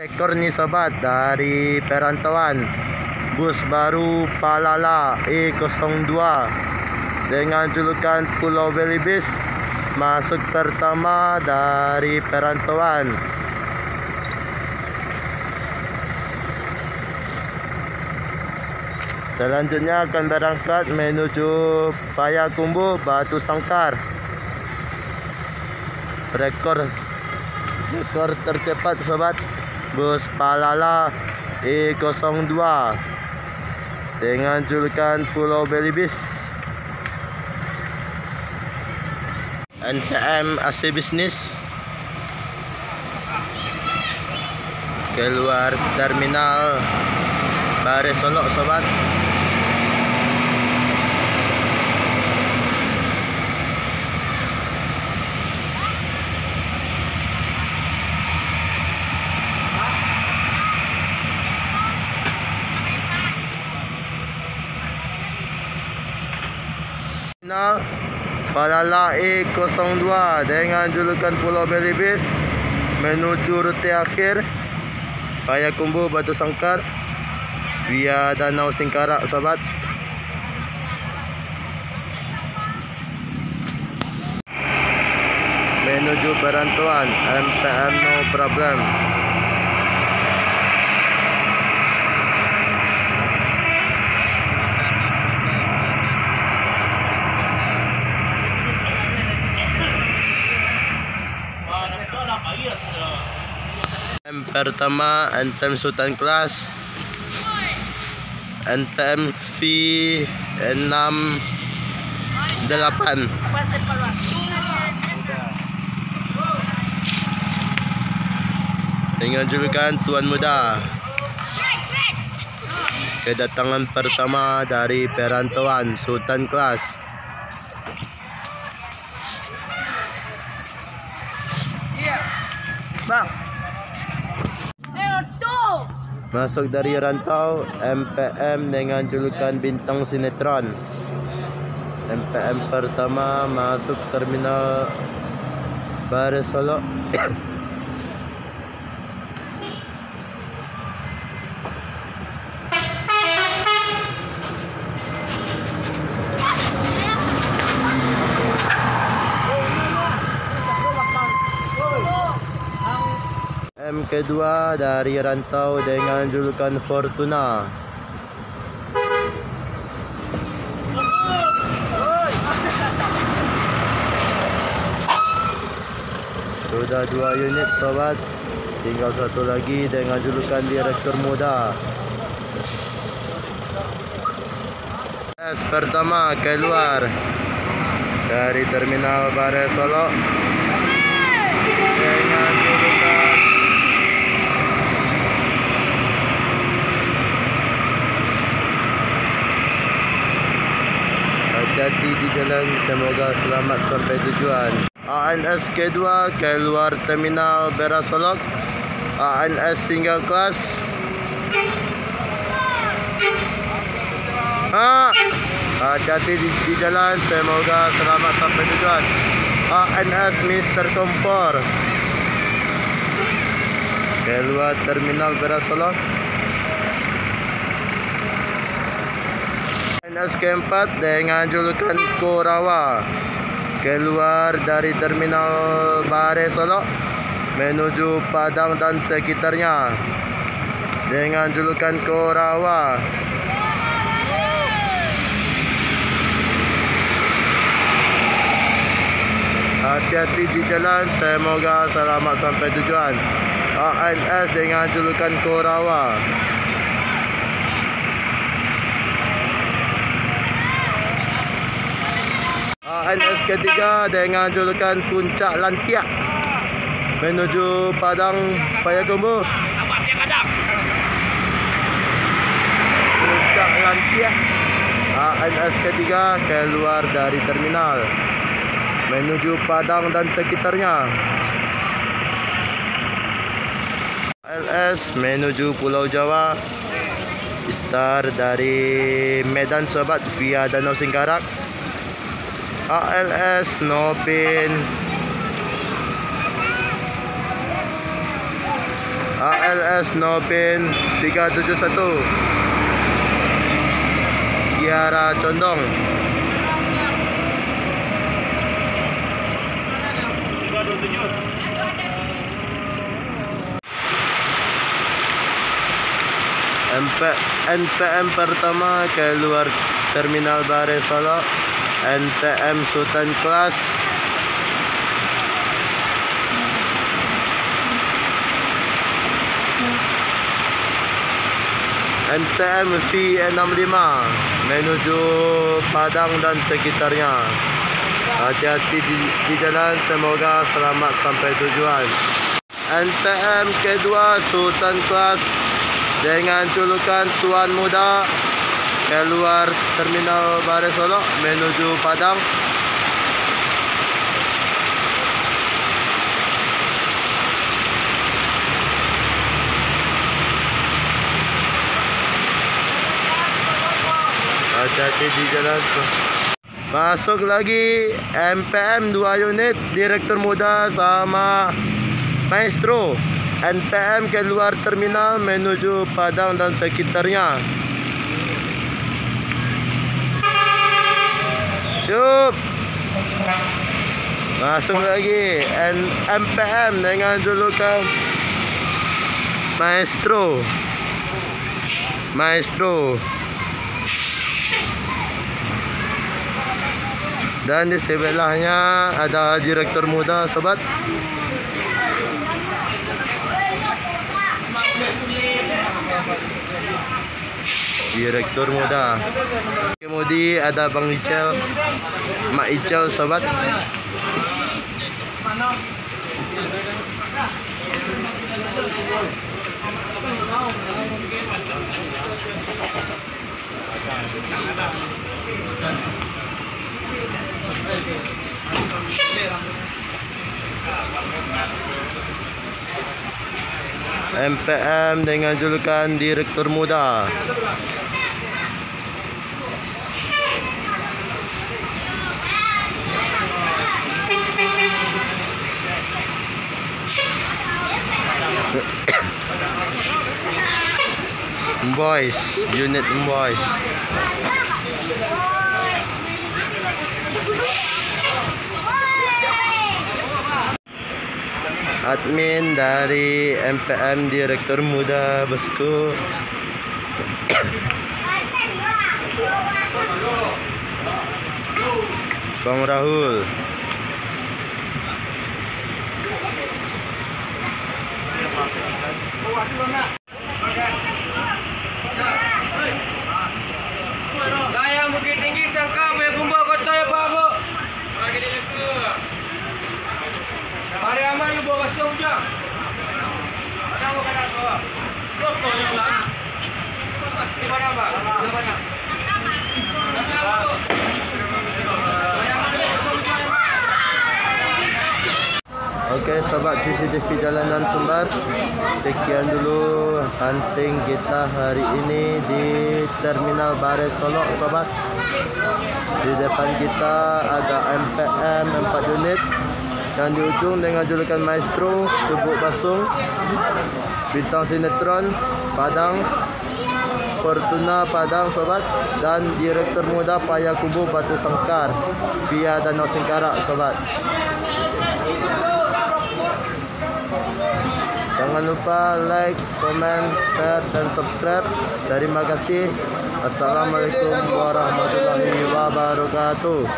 Rekor nih sobat dari perantauan bus baru Palala E02 dengan julukan Pulau Belibis, masuk pertama dari perantauan. Selanjutnya akan berangkat menuju Payakumbuh, Batu Sangkar. Rekor tercepat sobat, bus Palala E02 dengan julukan Pulau Belibis. NPM AC Bisnis keluar terminal Bare Solok sobat. Palala E02 dengan julukan Pulau Belibis menuju rute akhir Payakumbuh, Batu Sangkar via Danau Singkarak sobat. Menuju perantauan MPM no problem. Pertama NTM Sultan Kelas, NTM V68 dengan julukan Tuan Muda. Kedatangan pertama dari perantauan Sultan Kelas. Bang, masuk dari rantau MPM dengan julukan Bintang Sinetron. MPM pertama masuk terminal Bare Solok. M kedua dari rantau dengan julukan Fortuna. Sudah 2 unit sobat, tinggal satu lagi dengan julukan Direktur Muda. Pertama keluar dari terminal Bare Solok dengan julukan hati-hati di jalan, semoga selamat sampai tujuan. ANS kedua keluar terminal Bare Solok, ANS single class. Hati-hati di jalan, semoga selamat sampai tujuan. ANS Mr. Kompor keluar terminal Bare Solok. ANS keempat dengan julukan Korawa keluar dari terminal Bare Solok menuju Padang dan sekitarnya dengan julukan Korawa. Hati-hati di jalan, semoga selamat sampai tujuan. ANS dengan julukan Korawa. ANS ketiga dengan julukan Puncak Lantiak menuju Padang Payakumbuh. Puncak Lantiak. ANS ketiga keluar dari terminal menuju Padang dan sekitarnya. LS menuju Pulau Jawa, start dari Medan sobat via Danau Singkarak. ALS Nopin, ALS ALS Novin 371 Kiara Condong. NPM pertama keluar Terminal Bare Solo, NPM Sultan Kelas. NPM V65 menuju Padang dan sekitarnya. Hati-hati di jalan, semoga selamat sampai tujuan. NPM kedua Sultan Kelas dengan julukan Tuan Muda keluar Terminal Bare Solo menuju Padang. Hati-hati di jalan. Masuk lagi NPM 2 unit Direktur Muda sama Maestro. NPM keluar terminal menuju Padang dan sekitarnya. Cup. Masuk lagi NPM dengan julukan Maestro. Dan di sebelahnya ada Direktur Muda, sobat. Direktur Muda. Kemudi ada Bang Icel, Mak Icel, sobat. NPM dengan julukan Direktur Muda. Boys, unit boys. Admin dari NPM Direktur Muda, bosku. Bang Rahul. Layang Bukit Tinggi Sangka punya kumpul kota ya Pak Bu. Hari aman you bawa basung je. Ada apa kena bawa? Kok yang lah. Di mana Pak? Di mana? Oke, sobat CCTV Jalanan Sumbar, sekian dulu hunting kita hari ini di Terminal Bare Solo, sobat. Di depan kita ada NPM 4 unit dan di ujung dengan julukan Maestro, Tubuk Basung, Bintang Sinetron Padang, Fortuna Padang, sobat, dan Direktur Muda Payakumbuh Batu Sangkar via Danau Singkarak, sobat. Jangan lupa like, komen, share, dan subscribe. Terima kasih. Assalamualaikum warahmatullahi wabarakatuh.